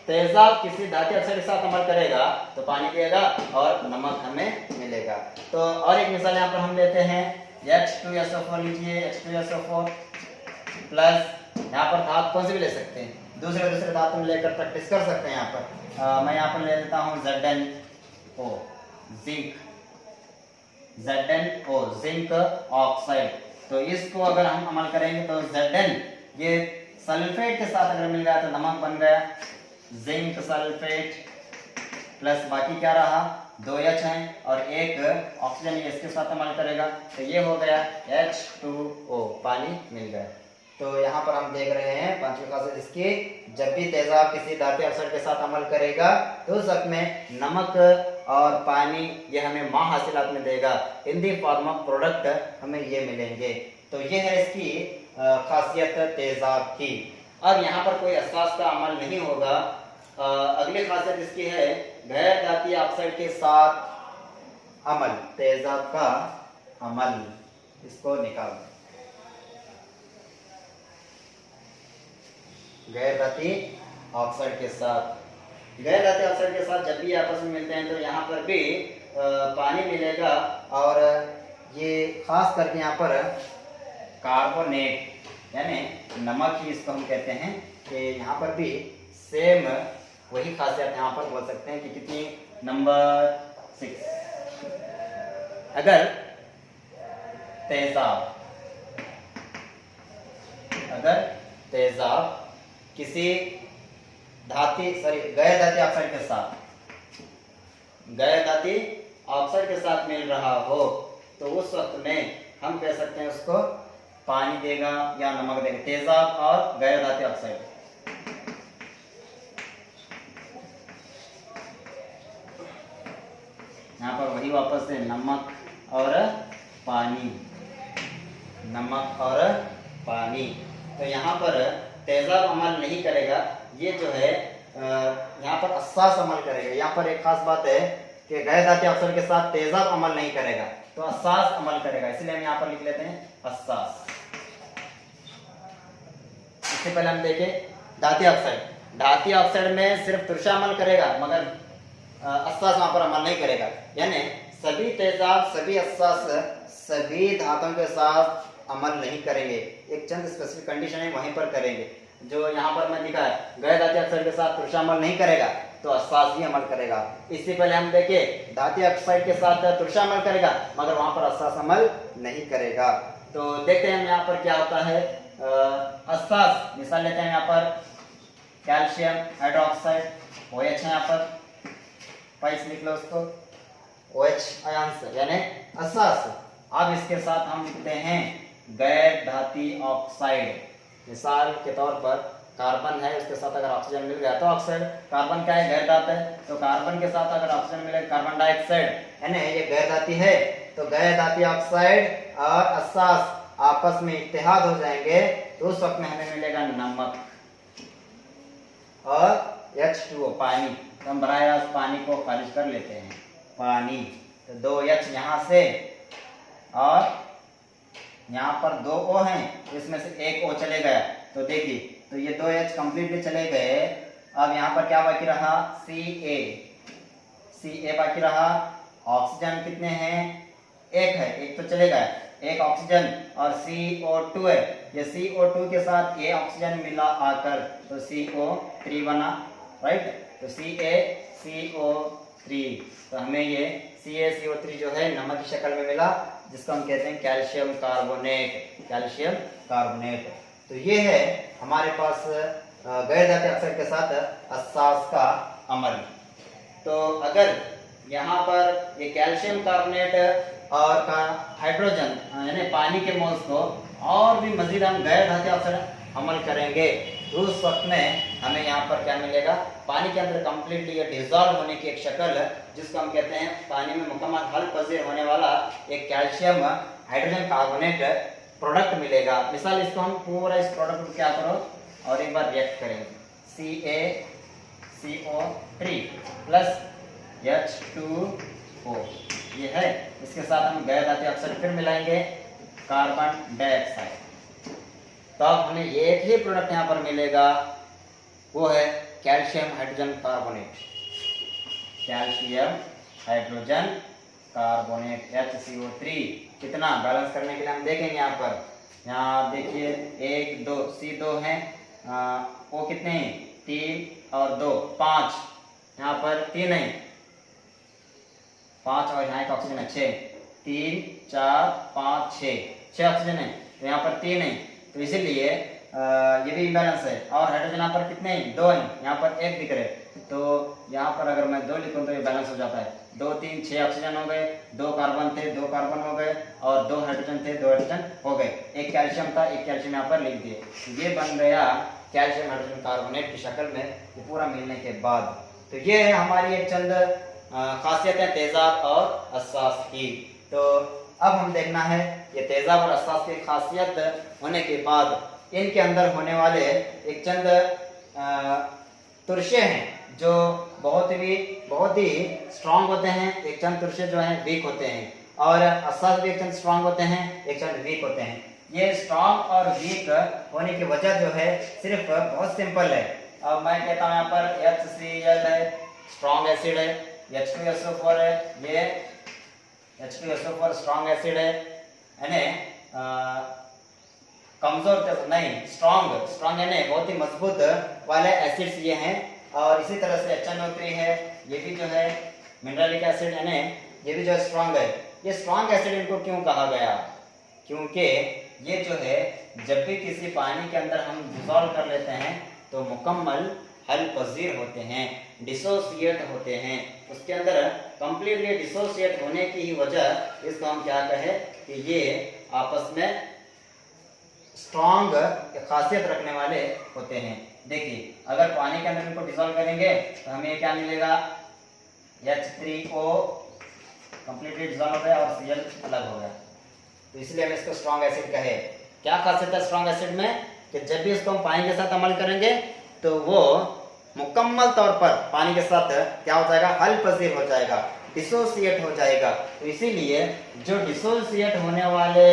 तेजाब किसी धातु ऑक्साइड के साथ अमल करेगा तो पानी पिएगा और नमक हमें मिलेगा। तो और एक मिसाल यहाँ पर हम लेते हैं, H2SO4 लीजिए, H2SO4 प्लस यहाँ पर धातु कौन से भी ले सकते हैं, दूसरे दूसरे धातु में लेकर प्रैक्टिस कर सकते हैं। यहाँ पर मैं यहाँ पर ले लेता हूँ ZnO zinc, ZnO zinc oxide. तो इसको अगर हम अमल करेंगे तो Zn ये सल्फेट के साथ अगर मिल गया तो नमक बन गया, जिंक सल्फेट प्लस बाकी क्या रहा 2 H हैं और एक ऑक्सीजन इसके साथ अमल करेगा, तो ये हो गया H2O, पानी मिल गया। तो यहाँ पर हम देख रहे हैं पांचवी खासियत इसकी, जब भी तेजाब किसी धातु ऑक्साइड के साथ अमल करेगा तो उस वक्त में नमक और पानी ये हमें महासिलात में देगा, इन दी फॉर्म ऑफ प्रोडक्ट हमें ये मिलेंगे। तो ये है इसकी खासियत तेजाब की। अब यहाँ पर कोई असास का अमल नहीं होगा। अगली खासियत इसकी है गैर धातु ऑक्साइड के साथ अमल, तेजाब का अमल, इसको निकाल गैर धातु ऑक्साइड के साथ। गैर धातु ऑक्साइड के साथ जब भी आपस में मिलते हैं तो यहाँ पर भी पानी मिलेगा, और ये खास करके यहाँ पर कार्बोनेट यानी नमक ही इसको हम कहते हैं, कि यहाँ पर भी सेम वही खासियत यहाँ पर बोल सकते हैं कि कितनी, नंबर 6। अगर तेजाब किसी गैर धातु ऑक्साइड के साथ मिल रहा हो तो उस वक्त में हम कह सकते हैं उसको पानी देगा या नमक देगा, तेजाब और गैर धातु ऑक्साइड। यहाँ पर वही वापस से नमक और पानी, नमक और पानी। तो यहाँ पर तेजाब अमल नहीं करेगा, ये जो है यहाँ पर असास अमल करेगा। यहाँ पर एक खास बात है कि गैर धातु ऑक्साइड के साथ तेजाब अमल नहीं करेगा तो असास अमल करेगा, इसलिए हम यहाँ पर लिख लेते हैं असास। इससे पहले हम देखें धातु ऑक्साइड में सिर्फ तुरशा अमल करेगा मगर असास वहां पर अमल नहीं करेगा। यानी सभी तेजाब सभी असास सभी धातुओं के साथ अमल नहीं करेंगे, एक चंद स्पेसिफिक कंडीशन है वहीं पर करेंगे। जो यहाँ पर मैं लिखा है गैर धातु ऑक्साइड के साथ तुरशा अमल नहीं करेगा तो असास ही अमल करेगा। इससे पहले हम देखें धातु ऑक्साइड के साथ तुरशा अमल करेगा मगर वहां पर असास अमल नहीं करेगा। तो देखते हैं यहाँ पर क्या होता है। असास मिसाल लेते हैं, यहाँ पर कैल्शियम हाइड्रोक्साइड OH है, यहाँ पर पाइस लिख लो उसको, OH आयंस यानी असास। अब इसके साथ हम लिखते हैं गैर धातु ऑक्साइड। मिसाल के तौर पर कार्बन है, उसके साथ अगर ऑक्सीजन मिल गया तो ऑक्साइड, कार्बन क्या है गैर धातु है, तो कार्बन के साथ अगर ऑक्सीजन मिले कार्बन डाइऑक्साइड, यानी ये गैर धातु है। तो गैर धातु ऑक्साइड और असास आपस में इत्तेहाद हो जाएंगे तो उस वक्त में हमें मिलेगा नमक और H2O पानी। तो हम बराह रास्त पानी को खारिज कर लेते हैं, पानी। तो 2 H यहाँ से और यहाँ पर 2 O हैं, इसमें से एक O चले गया। तो देखिए, तो ये 2 H कंप्लीटली चले गए। अब यहाँ पर क्या बाकी रहा, Ca बाकी रहा। ऑक्सीजन कितने हैं, एक है, एक तो चले गया, एक ऑक्सीजन और CO2 है। ये CO2 के साथ ये ऑक्सीजन मिला आकर तो CO3 बना, राइट। तो CaCO3, तो हमें ये CaCO3 जो है नमक की शक्ल में मिला, जिसको हम कहते हैं कैल्शियम कार्बोनेट, कैल्शियम कार्बोनेट। तो ये है हमारे पास गैर धातु ऑक्साइड के साथ असास का अमल। तो अगर यहाँ पर ये कैल्शियम कार्बोनेट और का हाइड्रोजन यानी पानी के मोल्स को और भी मजीद हम गैर धातु ऑक्साइड अमल करेंगे तो उस वक्त में हमें यहाँ पर क्या मिलेगा, पानी के अंदर कंप्लीटली ये डिजॉल्व होने की एक शक्ल, जिसको हम कहते हैं पानी में मुकम्मल हल पजीर होने वाला एक कैल्शियम हाइड्रोजन कार्बोनेट प्रोडक्ट मिलेगा। मिसाल इसको हम पूरा इस प्रोडक्ट को क्या करो और एक बार रिएक्ट करेंगे, CaCO3 प्लस H2O ये है। इसके साथ हम गैर धातु ऑक्साइड फिर मिलाएंगे, कार्बन डाइऑक्साइड। तो अब हमें एक ही प्रोडक्ट यहाँ पर मिलेगा, वो है calcium hydrogen carbonate, calcium hydrogen carbonate HCO3। कितना बैलेंस करने के लिए हम देखेंगे यहाँ पर यहाँ देखिए 1 2 C2 है, O कितने हैं 3 और 2 5, यहाँ पर 3 है 5 और यहाँ एक ऑक्सीजन है 6, 3 4 5 6 ऑक्सीजन है, तो यहाँ पर 3 है, तो इसीलिए ये भी इम्बैलेंस है। और हाइड्रोजन यहाँ पर कितने हैं 2 हैं, यहाँ पर 1 दिख रहे, तो यहाँ पर अगर मैं 2 लिखूँ तो ये बैलेंस हो जाता है। 2 3 6 ऑक्सीजन हो गए, 2 कार्बन थे 2 कार्बन हो गए, और 2 हाइड्रोजन थे 2 हाइड्रोजन हो गए, एक कैल्शियम था 1 कैल्शियम यहाँ पर लिख दिए, ये बन गया कैल्शियम हाइड्रोजन कार्बोनेट की शक्ल में, ये पूरा मिलने के बाद। तो ये है हमारी एक चंद खासियतें तेजाब और असास की। तो अब हम देखना है ये तेजाब और असास की खासियत होने के बाद इनके अंदर होने वाले एक चंद तुरशे हैं जो बहुत ही स्ट्रांग होते हैं, एक चंद तुरशे जो हैं वीक होते हैं, और असास भी एक चंद स्ट्रांग होते हैं, एक चंद वीक होते हैं। ये स्ट्रांग और वीक होने की वजह जो है सिर्फ बहुत सिंपल है। अब मैं कहता हूँ यहाँ पर HCl है, स्ट्रांग एसिड है, H2SO4 है, ये H2SO4 स्ट्रांग एसिड है, यानी कमजोर नहीं स्ट्रांग यानी बहुत ही मजबूत वाले एसिड्स ये हैं। और इसी तरह से HNO3 है, ये भी जो है मिनरलिक एसिड यानी ये भी जो स्ट्रांग है। ये स्ट्रांग एसिड इनको क्यों कहा गया, क्योंकि ये जो है जब भी किसी पानी के अंदर हम डिसॉल्व कर लेते हैं तो मुकम्मल हल पजीर होते हैं, डिसोसिएट होते हैं, उसके अंदर कंप्लीटली डिसोसिएट होने की ही वजह इसको हम क्या कहें कि ये आपस में स्ट्रांग खासियत रखने वाले होते हैं। देखिए अगर पानी के अंदर इनको डिसॉल्व करेंगे तो हमें क्या मिलेगा, H3O कंप्लीटली डिसॉल्व हो गया और Cl अलग हो गया, तो इसलिए हम इसको स्ट्रांग एसिड कहे। क्या खासियत है स्ट्रांग एसिड में कि जब भी इसको हम पानी के साथ अमल करेंगे तो वो मुकम्मल तौर पर पानी के साथ क्या हो जाएगा, हल पजीर हो जाएगा, डिसोसिएट हो जाएगा। तो इसीलिए जो डिसोसिएट होने वाले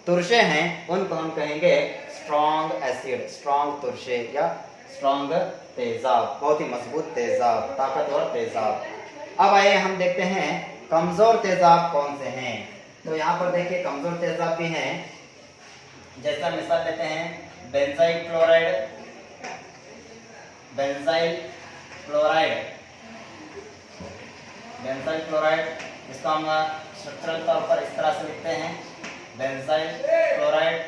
तुरशे हैं उनको हम कहेंगे स्ट्रांग एसिड, स्ट्रांग तुरशे या स्ट्रांग तेजाब, बहुत ही मजबूत तेजाब, ताकतवर तेजाब। अब आइए हम देखते हैं कमजोर तेजाब कौन से हैं। तो यहाँ पर देखिए कमजोर तेजाब भी हैं, जैसा मिसाल लेते हैं बेंजाइल क्लोराइड, इसको हम स्ट्रक्चरल तौर पर इस तरह से लिखते हैं बेंजाइल क्लोराइड।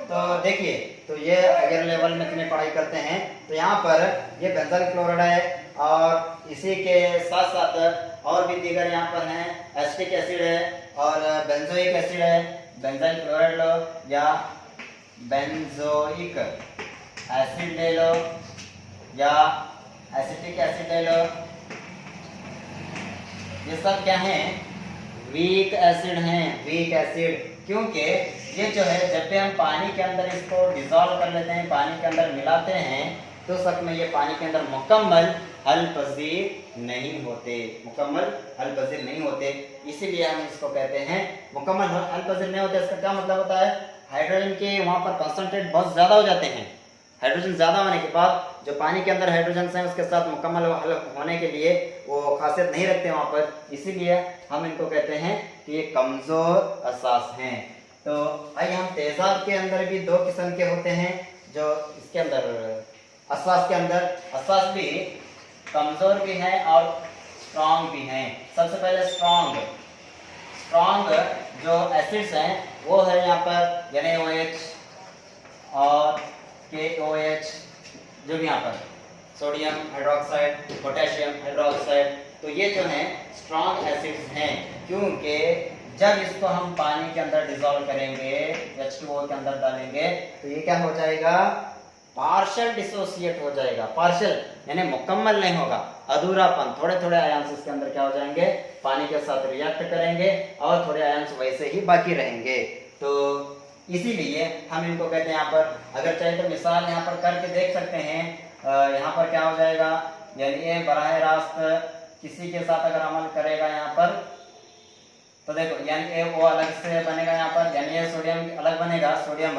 तो देखिए तो ये अगर लेवल में तुम्हें पढ़ाई करते हैं तो यहाँ पर ये बेंजाइल क्लोराइड है, और इसी के साथ साथ और भी दीगर यहाँ पर हैं, एसिटिक एसिड है और बेंजोइक एसिड है, बेंजाइल क्लोराइड लो या बेंजोइक एसिड ले लो या एसिटिक एसिड ले लो, ये सब क्या है वीक एसिड हैं, वीक एसिड। क्योंकि ये जो है जब भी हम पानी के अंदर इसको डिसॉल्व कर लेते हैं, पानी के अंदर मिलाते हैं, तो सच में ये पानी के अंदर मुकम्मल हल पजीर नहीं होते, मुकम्मल हल पजीर नहीं होते। इसीलिए हम इसको कहते हैं मुकम्मल हल पजीर नहीं होते। इसका क्या मतलब होता है, हाइड्रोजन के वहाँ पर कंसंट्रेट बहुत ज़्यादा हो जाते हैं, हाइड्रोजन ज़्यादा होने के बाद जो पानी के अंदर हाइड्रोजन हैं उसके साथ मुकम्मल हल होने के लिए वो खासियत नहीं रखते वहाँ पर, इसीलिए हम इनको कहते हैं कि ये कमज़ोर असास हैं। तो आइए हम तेजाब के अंदर भी दो किस्म के होते हैं, जो इसके अंदर असास के अंदर असास भी कमज़ोर भी हैं और स्ट्रांग भी हैं। सबसे पहले स्ट्रांग जो एसिड्स हैं वो है यहाँ पर NaOH और KOH, जो भी यहाँ पर सोडियम हाइड्रोक्साइड, पोटेशियम हाइड्रोक्साइड, तो ये जो हैं स्ट्रांग एसिड्स हैं, क्योंकि जब इसको हम पानी के अंदर डिसॉल्व करेंगे, H2O के अंदर डालेंगे, तो ये क्या हो जाएगा, पार्शियल डिसोसिएट हो जाएगा। पार्शियल यानी मुकम्मल नहीं होगा, अधूरापन, थोड़े थोड़े आयंस इसके अंदर क्या हो जाएंगे, पानी के साथ रिएक्ट करेंगे और थोड़े आयंस वैसे ही बाकी रहेंगे। तो इसीलिए हम इनको कहते हैं यहाँ पर, अगर चाहे तो मिसाल यहाँ पर करके देख सकते हैं। यहाँ पर क्या हो जाएगा, यानी ये बराह रास्त किसी के साथ अगर अमल करेगा यहाँ पर, तो देखो यानी वो अलग से बनेगा यहाँ पर, यानी ये सोडियम अलग बनेगा, सोडियम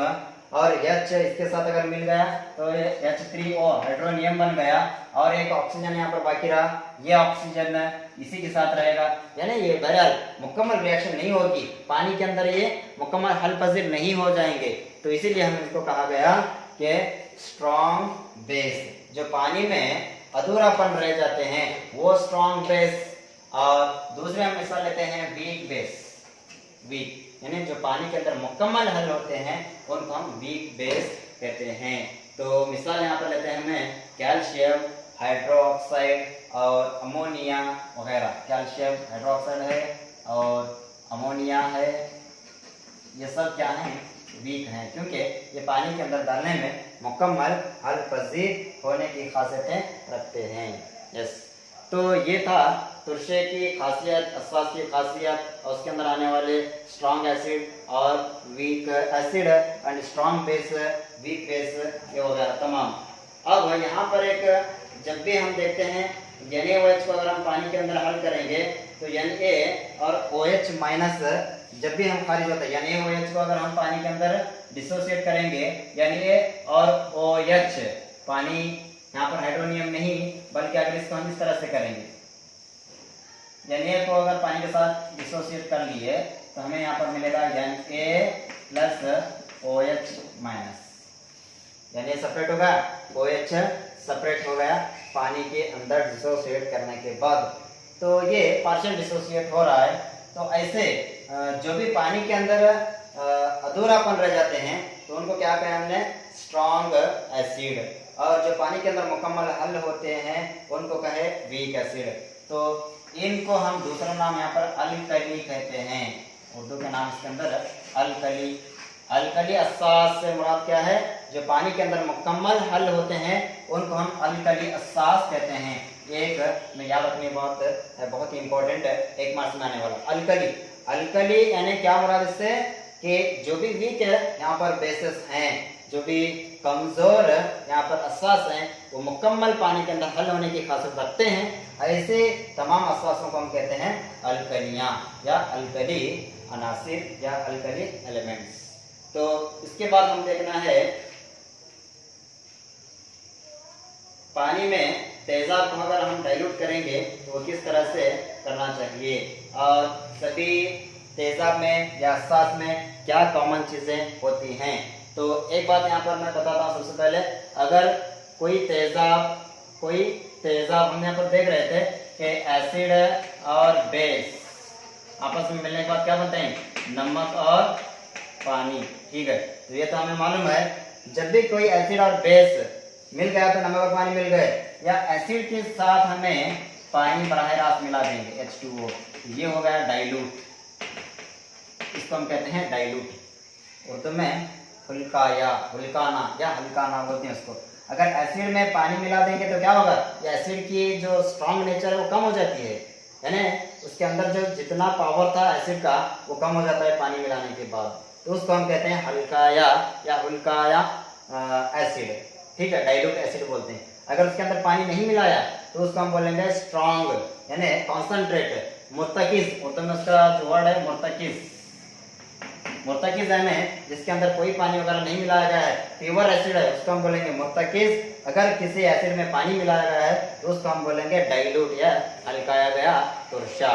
और H इसके साथ अगर मिल गया तो ये H3O हाइड्रोनियम बन गया और एक ऑक्सीजन यहाँ पर बाकी रहा, ये ऑक्सीजन इसी के साथ रहेगा। यानी ये बहरहाल मुकम्मल रिएक्शन नहीं होगी, पानी के अंदर ये मुकम्मल हल पजीर नहीं हो जाएंगे। तो इसीलिए हम इसको कहा गया कि स्ट्रॉन्ग बेस। जो पानी में अधूरापन रह जाते हैं वो स्ट्रॉन्ग बेस, और दूसरे हम मिसाल लेते हैं वीक बेस। वीक यानी जो पानी के अंदर मुकम्मल हल होते हैं उनको हम वीक बेस कहते हैं। तो मिसाल यहाँ पर लेते हैं हमें कैल्शियम हाइड्रोक्साइड और अमोनिया वगैरह। कैल्शियम हाइड्रोक्साइड है और अमोनिया है, ये सब क्या है, वीक हैं, क्योंकि ये पानी के अंदर डालने में मुकम्मल हल पजीर होने की खासियतें रखते हैं। यस, तो ये था तुरशे की खासियत, अस्वास की खासियत और उसके अंदर आने वाले स्ट्रॉन्ग एसिड और weak acid and strong base, weak base, ये वगैरह तमाम। अब यहाँ पर एक, जब भी हम देखते हैं NaOH को अगर हम पानी के अंदर हल करेंगे तो Na और OH माइनस जब भी हम खारिज होता है, NaOH को अगर हम पानी के अंदर डिसोसिएट करेंगे, Na और OH, पानी यहाँ पर हाइड्रोनियम नहीं बल्कि अगर इसको हम इस तरह से करेंगे, Na को अगर पानी के साथ डिसोसिएट कर लिए तो हमें यहाँ पर मिलेगा Na plus OH minus. Na separate होगा, OH सेपरेट हो गया पानी के अंदर डिसोसिएट करने के बाद। तो ये पार्शियल डिसोसिएट हो रहा है। तो ऐसे जो भी पानी के अंदर अधूरापन रह जाते हैं तो उनको क्या कहें हमने, स्ट्रॉन्ग एसिड, और जो पानी के अंदर मुकम्मल हल होते हैं उनको कहे वीक एसिड। तो इनको हम दूसरा नाम यहाँ पर अल्कली कहते हैं, उर्दू के नाम इसके अंदर अल्कली। अल्कली अस्सास से मुराद क्या है, जो पानी के अंदर मुकम्मल हल होते हैं उनको हम अल्कली अस्सास कहते हैं। एक में याद रखनी बहुत ही इंपॉर्टेंट है, एक मार्क्स में आने वाला। अल्कली, अल्कली यानी क्या मुराद इससे, कि जो भी वीक है यहाँ पर बेसिस हैं, जो भी कमजोर यहाँ पर अस्सास हैं वो मुकम्मल पानी के अंदर हल होने की खासियत रखते हैं। ऐसे तमाम अस्सासों को हम कहते हैं अल्कलियाँ या अल्कली अनासिर या अल्कली एलिमेंट्स। तो इसके बाद हम देखना है पानी में तेजाब को अगर हम डाइल्यूट करेंगे तो वो किस तरह से करना चाहिए, और सभी तेजाब में या अस्सास में क्या कॉमन चीजें होती हैं। तो एक बात यहाँ पर मैं बताता हूँ सबसे पहले, अगर कोई तेजाब हम यहाँ पर देख रहे थे कि एसिड और बेस आपस में मिलने के बाद क्या बनते हैं, नमक और पानी। ठीक है, तो ये तो हमें मालूम है। जब भी कोई एसिड और बेस मिल गया तो नमक और पानी मिल गए, या एसिड के साथ हमें पानी बराह रास्त मिला देंगे H2O, ये हो गया डाइल्यूट। इसको हम कहते हैं डाइल्यूट, उर्दू में हुल्काया, हुल्काना या हल्काना बोलते हैं उसको। अगर एसिड में पानी मिला देंगे तो क्या होगा, ये एसिड की जो स्ट्रॉन्ग नेचर है वो कम हो जाती है, यानी उसके अंदर जो जितना पावर था एसिड का वो कम हो जाता है पानी मिलाने के बाद। तो उसको हम कहते हैं हल्काया या हुल्काया एसिड। ठीक है, डाइल्यूट एसिड बोलते हैं। अगर उसके अंदर पानी नहीं मिलाया तो उसको हम बोलेंगे स्ट्रॉन्ग यानी कॉन्सेंट्रेट, मुर्तकिज, उर्दू में उसका जो वर्ड है मुर्तकिज। मुर्तकिज यानी जिसके अंदर कोई पानी वगैरह नहीं मिलाया गया है, प्योर एसिड है, उसको हम बोलेंगे मुर्तकिज। अगर किसी एसिड में पानी मिलाया गया है तो उसको हम बोलेंगे डाइल्यूट या हल्काया गया तुरशा।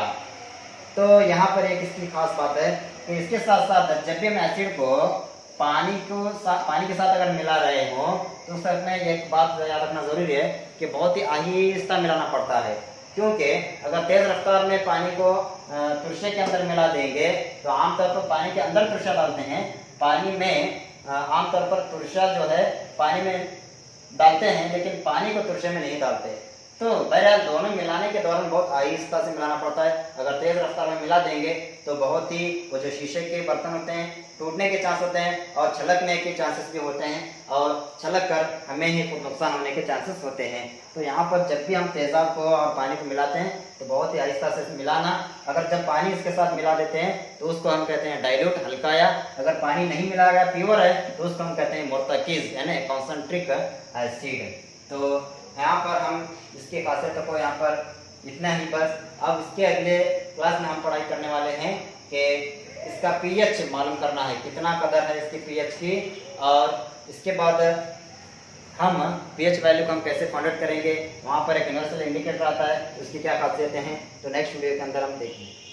तो यहाँ पर एक इसकी खास बात है कि इसके साथ साथ जब भी हम एसिड को पानी के साथ अगर मिला रहे हो तो उसमें एक बात याद रखना जरूरी है कि बहुत ही आहिस्ता मिलाना पड़ता है, क्योंकि अगर तेज रफ्तार में पानी को तुरशे के अंदर मिला देंगे तो आमतौर पर पानी के अंदर तुरशा डालते हैं, पानी में आमतौर पर तुरशा जो है पानी में डालते हैं लेकिन पानी को तुरशे में नहीं डालते। तो बहरहाल दोनों मिलाने के दौरान बहुत आहिस्ता से मिलाना पड़ता है। अगर तेज रफ्तार में मिला देंगे तो बहुत ही वो जो शीशे के बर्तन होते हैं टूटने के चांस होते हैं और छलकने के चांसेस भी होते हैं और छलक कर हमें ही कुछ नुकसान होने के चांसेस होते हैं। तो यहाँ पर जब भी हम तेजाब को और पानी को मिलाते हैं तो बहुत ही आहिस्ता से मिलाना। अगर जब पानी इसके साथ मिला देते हैं तो उसको हम कहते हैं डाइल्यूट, हल्काया। अगर पानी नहीं मिलाया गया, प्योर है, तो उसको हम कहते हैं मुर्तकिज यानी कॉन्सेंट्रिक एसिड। तो यहाँ पर हम इसकी खासियतों को यहाँ पर इतना ही बस। अब इसके अगले क्लास में हम पढ़ाई करने वाले हैं कि इसका पीएच मालूम करना है, कितना कदर है इसकी पीएच की, और इसके बाद हम pH वैल्यू को हम कैसे फाइंड आउट करेंगे, वहाँ पर एक यूनिवर्सल इंडिकेटर आता है, उसकी क्या खासियतें हैं, तो नेक्स्ट वीडियो के अंदर हम देखेंगे।